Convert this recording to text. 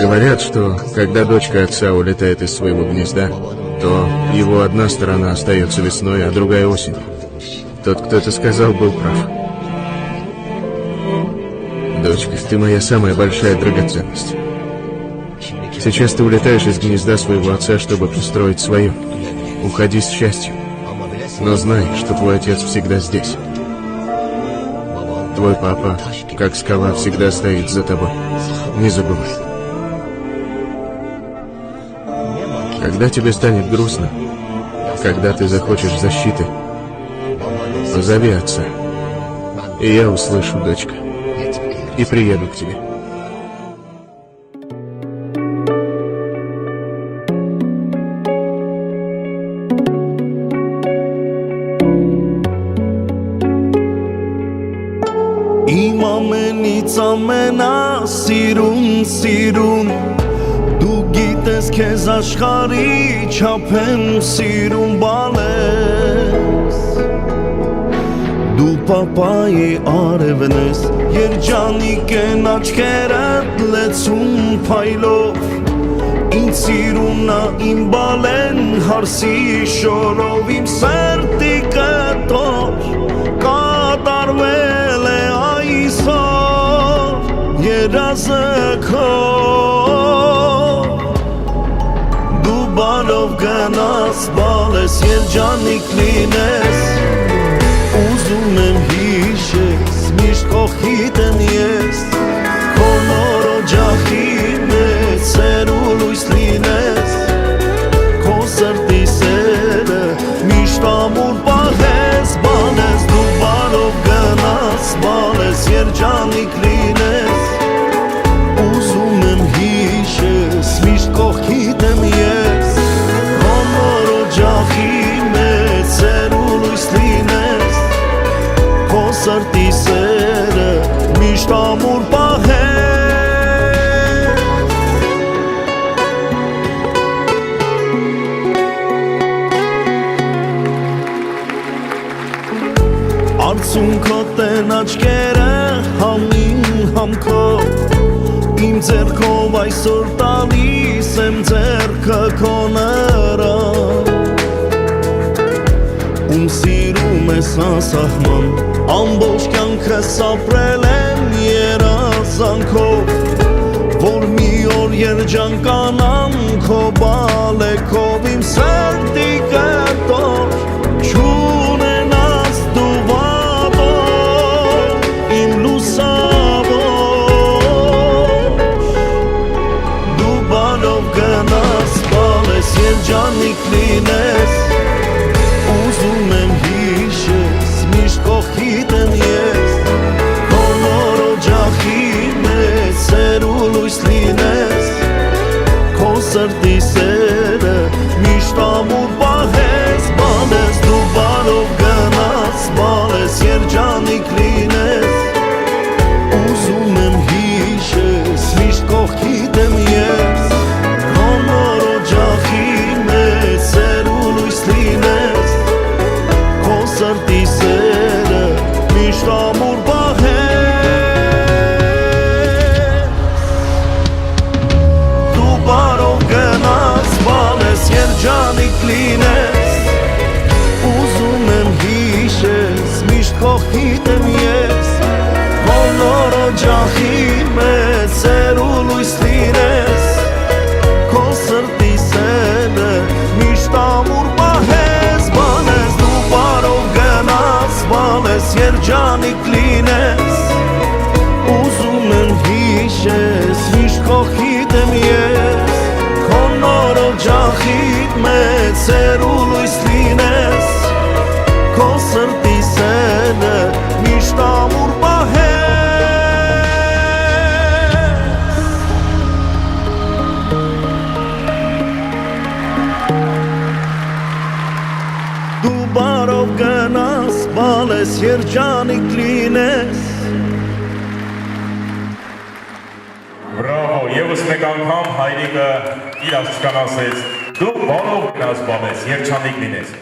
Говорят, что когда дочка отца улетает из своего гнезда, то его одна сторона остается весной, а другая осенью. Тот, кто это сказал, был прав. Дочка, ты моя самая большая драгоценность. Сейчас ты улетаешь из гнезда своего отца, чтобы построить свое. Уходи с счастьем. Но знай, что твой отец всегда здесь. Твой папа, как скала, всегда стоит за тобой. Не забывай. Когда тебе станет грустно, когда ты захочешь защиты, позови отца, и я услышу, дочка, и приеду к тебе. Ամենից ամենասիրուն Դու գիտես քեզ աշխարհի չափ եմ սիրում բալես Դու պապայի արևն ես Երջանիկ են աչքերդ լեցուն փայլով Ինձ սիրում նա իմ բալեն հարսի շորով Իմ սերտի կտոր կատարվել է Երազը քո Դու բարով գնաս բալես Երջանիկ լինես Ուզում եմ հիշես Միշտ կողքիդ եմ ես Քո նոր օջախի մեջ Սեր ու լույս լինես Քո սրտի սերը Միշտ ամուր պահես Բալես դու բարով գնաս բալես Երջանիկ լինես Ուզում եմ հիշես, միշտ կողքիդ եմ ես Քո նոր օջախի մեջ սեր ու լույս լինես Քո սրտի սերը միշտ ամուր պահես Արցունքոտ են աչքերը համին համքով Իմ ձեռքով այսօր տալիս եմ ձեռքը քո նրա Ում սիրում ես անսահման Ամբողջ կյանքս ապրել եմ երազանքով Որ մի օր երջանկանամ քո բալեքով Իմ սրտի կտոր չունենաս դու վատոր Իմ Երջանիկ լինես Ուզում եմ հիշես Միշտ կողքիդ եմ ես Քո նոր օջախի մեջ Սեր ու լույս լինես Քո սրտի սերը Միշտ ամուր պահես Բալես դու բարով գնաս Բալես երջանիկ լինես Ուզում եմ հիշես Միշտ կողքիդ եմ ես Սրտի սերը միշտ ամուր պահես Դու բարով գնաս բալես երջանիկ լինես Ուզում եմ հիշես միշտ կողքիդ եմ ես Քո նոր օջախի մեջ սեր ու լույս լինես Քո սրտի սերը միշտ ամուր պահես Բալես դու բարով Բալես երջանիկ լինես Ուզում եմ հիշես Միշտ կողքիդ եմ ես Քո նոր օջախիդ մեջ Սեր ու լույս լինես Քո սրտի սերը Միշտ ամուր պահես Դու բարով գնաս Բալես երջանիկ լինես Բրավո, եւս մեկ անգամ հայրիկը իր աղջկան ասեց Դու բարով գնաս բալես, երջանիկ լինես